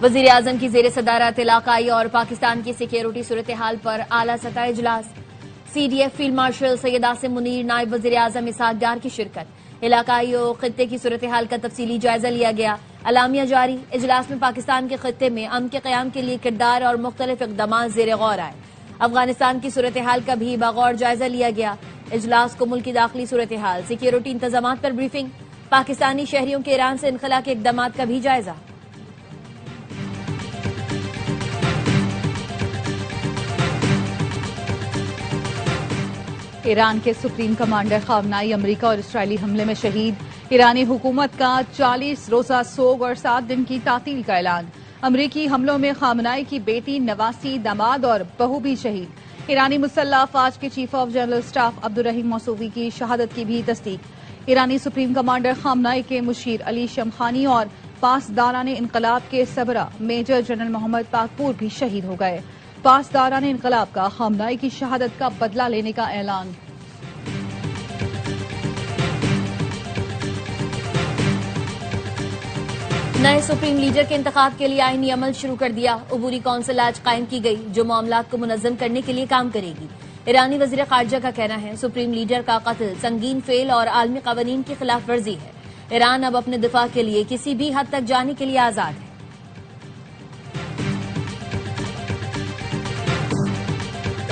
वजीर आजम की जेर सदारत इलाकाई और पाकिस्तान की सिक्योरिटी सूरत हाल पर आला सतह इजलास। CDF field marshal Syed Asim Munir, नायब वजीर आजम इसहाक डार की शिरकत। इलाकाई और खित्ते की सूरत हाल का तफसीली जायजा लिया गया। अलामिया जारी। इजलास में पाकिस्तान के खित्ते में अमन के कयाम के लिए किरदार और मुख्तलिफ इकदाम जेर गौर आए। अफगानिस्तान की सूरत हाल का भी बगौर जायजा लिया गया। इजलास को मुल्क की दाखिली सूरत हाल, सिक्योरिटी इंतजाम पर ब्रीफिंग। पाकिस्तानी शहरियों के ईरान से इनखला के इकदाम का भी जायजा। ईरान के सुप्रीम कमांडर खामनाई अमरीका और इसराइली हमले में शहीद। ईरानी हुकूमत का 40 रोजा सोग और 7 दिन की तातील का ऐलान। अमरीकी हमलों में खामनाई की बेटी, नवासी, दामाद और बहू भी शहीद। ईरानी मुसल्लह अफवाज के chief of general staff Abdolrahim Mousavi की शहादत की भी तस्दीक। ईरानी सुप्रीम कमांडर खामनाई के मुशीर अली शमखानी और पासदारान इनकलाब के सबरा मेजर जनरल मोहम्मद पाकपुर भी शहीद हो गए। पासदारान इनकलाब का खामनाई की शहादत का बदला लेने का ऐलान। नए सुप्रीम लीडर के इंतखाब के लिए आईनी अमल शुरू कर दिया। उबूरी कौंसिल आज कायम की गई, जो मामलात को मुनज़्ज़म करने के लिए काम करेगी। ईरानी वज़ीर ख़ारिजा का कहना है, सुप्रीम लीडर का कत्ल संगीन फेल और आलमी क़वानीन की खिलाफ वर्जी है। ईरान अब अपने दिफा के लिए किसी भी हद तक जाने के लिए आजाद है।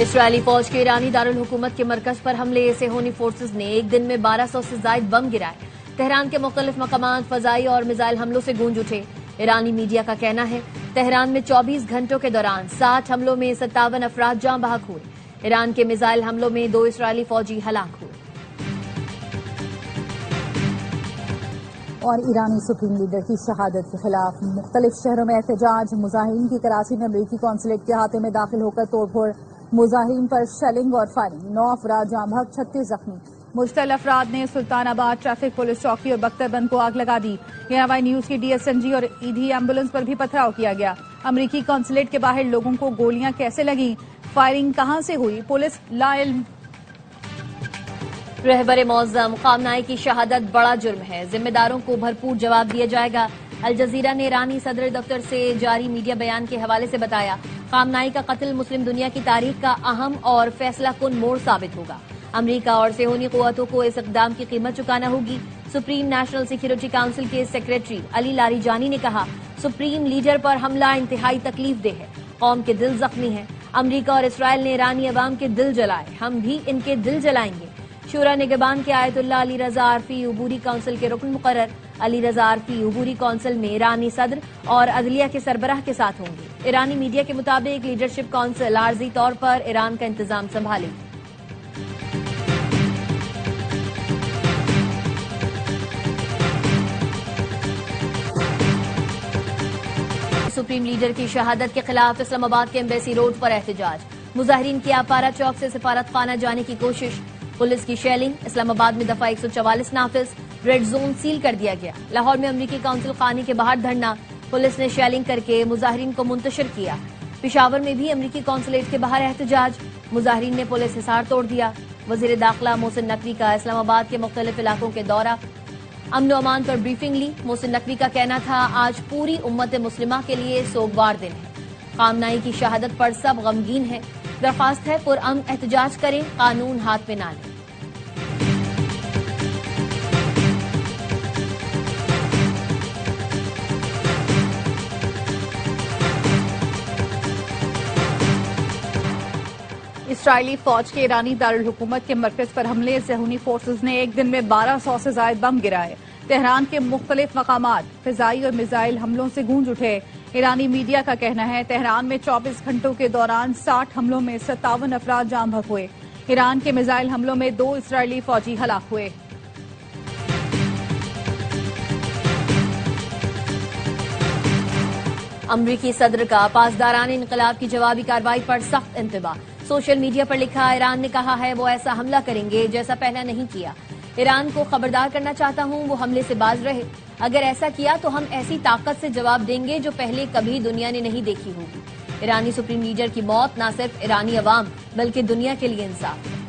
इसराइली फौज के ईरानी दारुल हुकूमत के मरकज पर हमले से होनी फोर्सेज ने एक दिन में 1200 से ज्यादा बम गिराए। तेहरान के मुख्तलिफ मकामात फजाई और मिसाइल हमलों से गूंज उठे। ईरानी मीडिया का कहना है, तेहरान में 24 घंटों के दौरान 60 हमलों में 57 अफराद जाँ बहक हुए। ईरान के मिसाइल हमलों में 2 इसराइली फौजी हलाक हुए। और ईरानी सुप्रीम लीडर की शहादत के खिलाफ मुख्तलिफ शहरों में एहतजाज। मुजाहिरीन की कराची में अमरीकी कौंसलेट के अहाते में दाखिल होकर तोड़फोड़। मुजाहिरीन पर शेलिंग और फायरिंग, 9 अफराद जाँ बहक, 36 जख्मी। मुश्तल अफराद ने सुल्तानाबाद ट्रैफिक पुलिस चौकी और बख्तरबंद को आग लगा दी। NY न्यूज की DSNG और ईधी एम्बुलेंस पर भी पथराव किया गया। अमरीकी कौंसलेट के बाहर लोगों को गोलियां कैसे लगी, फायरिंग कहां से हुई, पुलिस लाइल्म। रहबर मौज़म खामनाई की शहादत बड़ा जुर्म है, जिम्मेदारों को भरपूर जवाब दिया जाएगा। अल जजीरा ने ईरानी सदर दफ्तर से जारी मीडिया बयान के हवाले से बताया, खामनाई का कत्ल मुस्लिम दुनिया की तारीख का अहम और फैसला कुन मोड़ साबित होगा। अमरीका और सेहूनी कुव्वतों को इस इक़दाम की कीमत चुकाना होगी। सुप्रीम नेशनल सिक्योरिटी काउंसिल के सेक्रेटरी अली लारीजानी ने कहा, सुप्रीम लीडर पर हमला इंतहाई तकलीफदेह है, कौम के दिल जख्मी हैं। अमरीका और इसराइल ने ईरानी अवाम के दिल जलाए, हम भी इनके दिल जलाएंगे। शूरा निगहबान के आयतुल्लाह अली रजा आरफी उबूरी काउंसिल के रुकन मुकर्रर। अली रजा आरफी उबूरी काउंसिल में ईरानी सदर और अदलिया के सरबराह के साथ होंगे। ईरानी मीडिया के मुताबिक लीडरशिप काउंसिल आर्जी तौर पर ईरान का इंतजाम संभालेगी। सुप्रीम लीडर की शहादत के खिलाफ इस्लामाबाद के एम्बेसी रोड पर एहतजाज। मुजाहिरीन की आपारा चौक से सिफारत खाना जाने की कोशिश, पुलिस की शेलिंग। इस्लामाबाद में दफा 144 नाफिज, रेड जोन सील कर दिया गया। लाहौर में अमरीकी काउंसिल खाने के बाहर धरना, पुलिस ने शेलिंग करके मुजाहिरीन को मुंतशिर किया। पिशावर में भी अमरीकी कौंसलेट के बाहर एहतजाज, मुजाहिरीन ने पुलिस हिसार तोड़ दिया। वजीर दाखिला मोहसिन नकवी का इस्लामाबाद के मुख्तलिफ इलाकों के दौरा, अमन अमान पर ब्रीफिंग ली। मोहसिन नकवी का कहना था, आज पूरी उम्मत मुस्लिमा के लिए सोगवार दिन है। खामनाई की शहादत पर सब गमगीन है, दरख्वास्त है पुरअमन एहतजाज करें, कानून हाथ में ना लें। इसराइली फौज के ईरानी दारुल हुकूमत के मरकज पर हमले से हुनी फोर्सेज ने एक दिन में 1200 से ज्यादा बम गिराए। तेहरान के मुख्तलिफ मकामात फिजाई और मिसाइल हमलों से गूंज उठे। ईरानी मीडिया का कहना है, तेहरान में 24 घंटों के दौरान 60 हमलों में 57 अफराद जाँ बहक हुए। ईरान के मिसाइल हमलों में 2 इसराइली फौजी हलाक हुए। अमरीकी सदर का पासदारान इनकलाब की जवाबी कार्रवाई पर सख्त इंतबाह। सोशल मीडिया पर लिखा, ईरान ने कहा है वो ऐसा हमला करेंगे जैसा पहले नहीं किया। ईरान को खबरदार करना चाहता हूं, वो हमले से बाज रहे। अगर ऐसा किया तो हम ऐसी ताकत से जवाब देंगे जो पहले कभी दुनिया ने नहीं देखी होगी। ईरानी सुप्रीम लीडर की मौत न सिर्फ ईरानी अवाम बल्कि दुनिया के लिए इंसाफ है।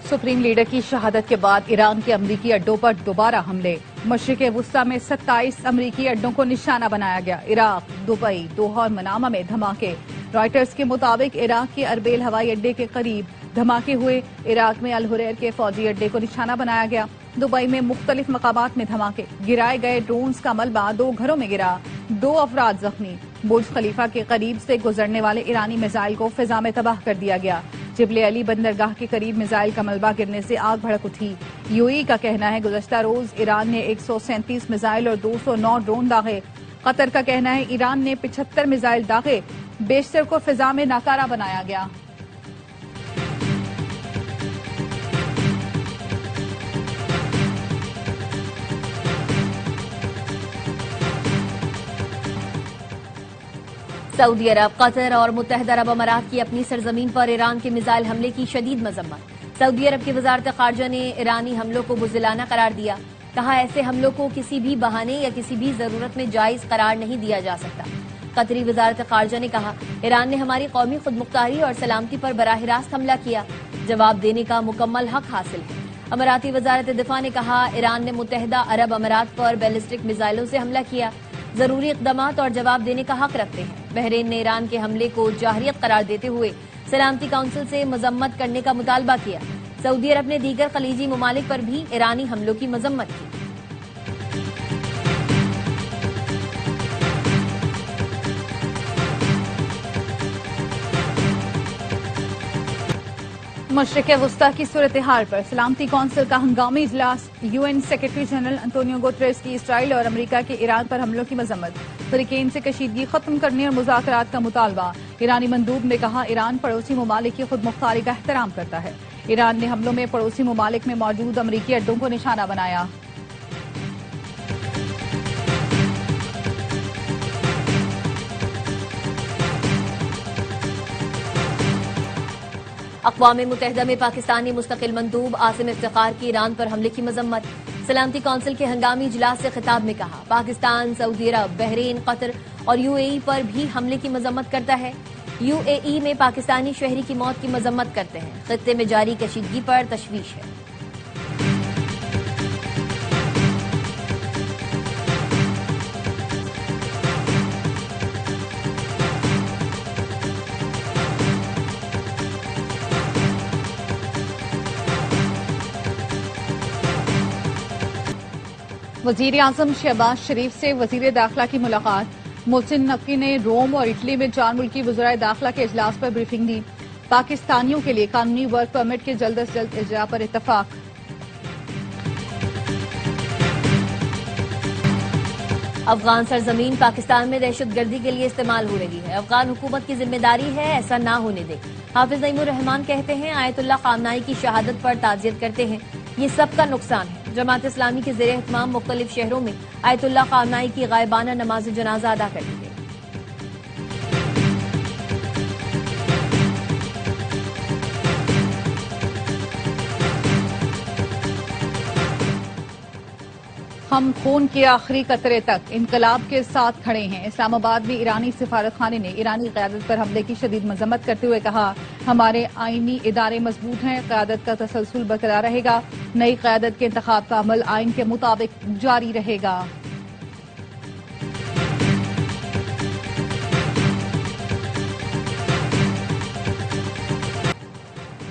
सुप्रीम लीडर की शहादत के बाद ईरान के अमरीकी अड्डों पर दोबारा हमले। मशरिक वुस्ता में 27 अमरीकी अड्डों को निशाना बनाया गया। इराक, दुबई, दोहा और मनामा में धमाके। रॉयटर्स के मुताबिक इराक के अरबेल हवाई अड्डे के करीब धमाके हुए। इराक में अल हुरैर के फौजी अड्डे को निशाना बनाया गया। दुबई में मुख्तलिफ मकामात में धमाके। गिराए गए ड्रोन्स का मलबा 2 घरों में गिरा, 2 अफराद जख्मी। बुर्ज खलीफा के करीब से गुजरने वाले ईरानी मिसाइल को फिजा में तबाह कर दिया गया। जिबले अली बंदरगाह के करीब मिसाइल का मलबा गिरने से आग भड़क उठी। यूएई का कहना है गुज़श्ता रोज ईरान ने 137 मिसाइल और 209 ड्रोन दागे। कतर का कहना है ईरान ने 75 मिसाइल दागे। बेशतर को फिजा में नाकारा बनाया गया। सऊदी अरब, कतर और मुत्तहदा अरब अमारात की अपनी सरजमीन पर ईरान के मिसाइल हमले की शदीद मजम्मत। सऊदी अरब की वजारत खारजा ने ईरानी हमलों को बुज़दिलाना करार दिया। कहा, ऐसे हमलों को किसी भी बहाने या किसी भी जरूरत में जायज करार नहीं दिया जा सकता। कतरी वजारत खारजा ने कहा, ईरान ने हमारी कौमी खुदमुख्तारी और सलामती पर बराह रास्त हमला किया। जवाब देने का मुकम्मल हक हासिल है। अमाराती वजारत दिफा ने कहा, ईरान ने मुत्तहदा अरब अमारात पर बैलिस्टिक मिसाइलों से हमला किया। जरूरी इक़दामात और जवाब देने का हक रखते हैं। बहरीन ने ईरान के हमले को जाहिरियत करार देते हुए सलामती काउंसिल से मजम्मत करने का मुतालबा किया। सऊदी अरब ने दीगर खलीजी ममालिक पर भी ईरानी हमलों की मजम्मत की। मशरिक वुस्ता की सूरत हाल पर सलामती कौंसिल का हंगामी इजलास। UN secretary general Antonio Guterres की इसराइल और अमेरिका के ईरान पर हमलों की मजम्मत। फरीकैन से कशीदगी खत्म करने और मुज़ाकरात का मुतालबा। ईरानी मंदूब ने कहा, ईरान पड़ोसी ममालिक की खुद मुख्तारी का एहतराम करता है। ईरान ने हमलों में पड़ोसी ममालिक में मौजूद अमरीकी अड्डों को निशाना बनाया। अक़वाम मुत्तहिदा में पाकिस्तानी मुस्तकिल मंदूब आसिम इफ्तिखार की ईरान पर हमले की मजम्मत। सलामती कौंसिल के हंगामी इजलास से खिताब में कहा, पाकिस्तान, सऊदी अरब, बहरीन, कतर और यूएई पर भी हमले की मजम्मत करता है। यूएई में पाकिस्तानी शहरी की मौत की मजम्मत करते हैं। खित्ते में जारी कशीदगी पर तशवीश है। वजीर आजम शहबाज शरीफ से वजीर दाखिला की मुलाकात। मोहसिन नकवी ने रोम और इटली में 4 मुल्की वज़राए दाखिला के इजलास पर ब्रीफिंग दी। पाकिस्तानियों के लिए कानूनी वर्क परमिट के जल्द से जल्द इजरा पर इत्तफाक। अफगान सरजमीन पाकिस्तान में दहशतगर्दी के लिए इस्तेमाल हो रही है। अफगान हुकूमत की जिम्मेदारी है ऐसा ना होने दे। हाफिज नईमुर रहमान कहते हैं, आयतुल्लाह खामनाई की शहादत पर ताज़ियत करते हैं। ये सबका नुकसान है। जमात इस्लामी के ज़ेर एहतमाम मुख्तलिफ शहरों में आयतुल्लाह खामनाई की गायबाना नमाज जनाजा अदा कर दी गई। हम खून के आखिरी कतरे तक इनकलाब के साथ खड़े हैं। इस्लामाबाद में ईरानी सिफारत खाने ने ईरानी क़यादत पर हमले की शदीद मजम्मत करते हुए कहा, हमारे आईनी इदारे मजबूत हैं, क़यादत का तसलसल बरकरार रहेगा। नई क़यादत के इंतखाब का अमल आइन के मुताबिक जारी रहेगा।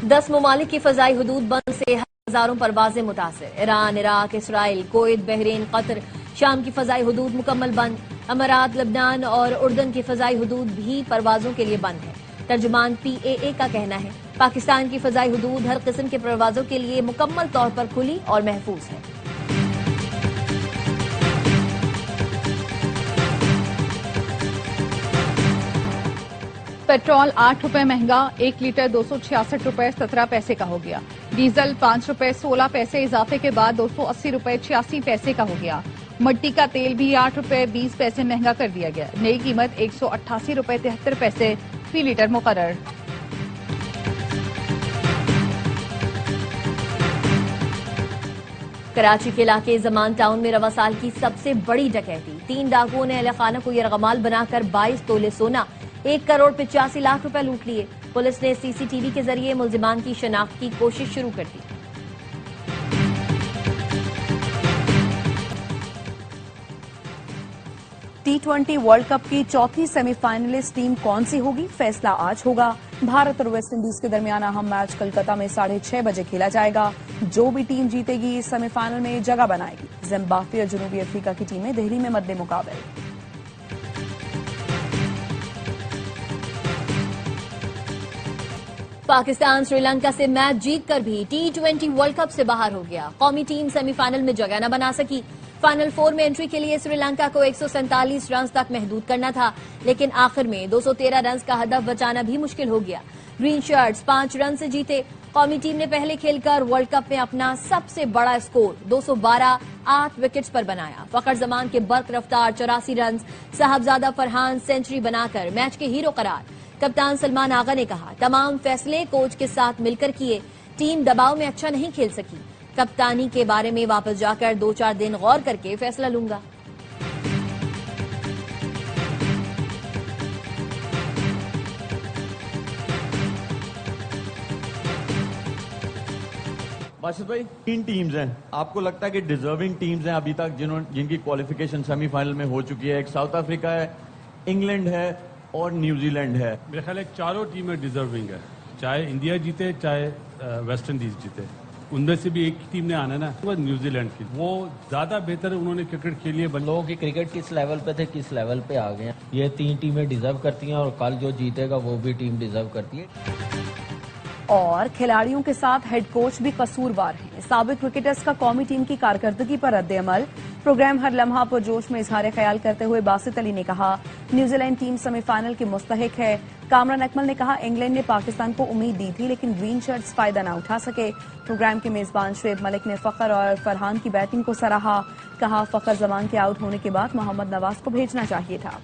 10 ममालिक की फ़ज़ाई हुदूद बंद से हजारों परवाजें मुतासिर। Iran, Iraq, Israel, Kuwait, Bahrain, Qatar, शाम की फ़ज़ाई हुदूद मुकम्मल बंद। अमारात, लबनान और उर्दन की फ़ज़ाई हुदूद भी परवाजों के लिए बंद है। तर्जुमान PAA का कहना है, पाकिस्तान की फ़ज़ाई हुदूद हर किस्म के परवाजों के लिए मुकम्मल तौर पर खुली और महफूज है। पेट्रोल 8 रुपए महंगा, 1 लीटर 266 रुपए 17 पैसे का हो गया। डीजल 5 रुपए 16 पैसे इजाफे के बाद 280 रुपए 86 पैसे का हो गया। मट्टी का तेल भी 8 रुपए 20 पैसे महंगा कर दिया गया। नई कीमत 188 रुपए 73 पैसे फी लीटर मुकर्रर। कराची के इलाके जमान टाउन में रवा साल की सबसे बड़ी डकैती। 3 डाकुओं ने अहले खाना को यरगमाल बनाकर 22 तोले सोना, 1 करोड़ 85 लाख रुपए लूट लिए। पुलिस ने सीसीटीवी के जरिए मुल्जिमान की शनाख्त की कोशिश शुरू कर दी। T20 वर्ल्ड कप की चौथी सेमीफाइनलिस्ट टीम कौन सी होगी, फैसला आज होगा। भारत और वेस्टइंडीज के दरमियान अहम मैच कोलकाता में 6:30 बजे खेला जाएगा। जो भी टीम जीतेगी इस सेमीफाइनल में जगह बनाएगी। जिम्बाब्वे और जनूबी अफ्रीका की टीमें दिल्ली में मद्दे मुकाबले। पाकिस्तान श्रीलंका से मैच जीतकर भी T20 वर्ल्ड कप से बाहर हो गया। कौमी टीम सेमीफाइनल में जगह न बना सकी। फाइनल 4 में एंट्री के लिए श्रीलंका को 147 रन तक महदूद करना था, लेकिन आखिर में 213 रन का हदफ बचाना भी मुश्किल हो गया। ग्रीन शर्ट्स 5 रन से जीते। कौमी टीम ने पहले खेलकर वर्ल्ड कप में अपना सबसे बड़ा स्कोर 212 8 विकेट्स पर बनाया। फखर जमान के बर्क रफ्तार 84 रन, साहबजादा फरहान सेंचुरी बनाकर मैच के हीरो करार। कप्तान सलमान आगा ने कहा, तमाम फैसले कोच के साथ मिलकर किए। टीम दबाव में अच्छा नहीं खेल सकी। कप्तानी के बारे में वापस जाकर 2-4 दिन गौर करके फैसला लूंगा। बाशिद भाई, 3 टीम्स हैं, आपको लगता है कि डिजर्विंग टीम्स हैं अभी तक जिनकी क्वालिफिकेशन सेमीफाइनल में हो चुकी है? एक साउथ अफ्रीका है, इंग्लैंड है और न्यूजीलैंड है। मेरे ख्याल है चारों टीमें डिजर्विंग है, चाहे इंडिया जीते चाहे वेस्ट इंडीज जीते, उनमें से भी एक टीम ने आना है ना, वो न्यूजीलैंड की। वो ज्यादा बेहतर उन्होंने क्रिकेट खेली है। लोगों की क्रिकेट किस लेवल पे थे, किस लेवल पे आ गए हैं, ये 3 टीमें डिजर्व करती हैं और कल जो जीतेगा वो भी टीम डिजर्व करती है। और खिलाड़ियों के साथ हेड कोच भी कसूरवार हैं। साबिक क्रिकेटर्स का कौमी टीम की कारकर्दगी पर रद्द-ए-अमल। प्रोग्राम हर लम्हा पर जोश में इजहार ख्याल करते हुए बासित अली ने कहा, न्यूजीलैंड टीम सेमीफाइनल की मुस्तहिक है। कामरान अकमल ने कहा, इंग्लैंड ने पाकिस्तान को उम्मीद दी थी लेकिन ग्रीन शर्ट्स फायदा न उठा सके। प्रोग्राम के मेजबान शुएब मलिक ने फखर और फरहान की बैटिंग को सराहा। कहा, फखर जमान के आउट होने के बाद मोहम्मद नवाज को भेजना चाहिए था।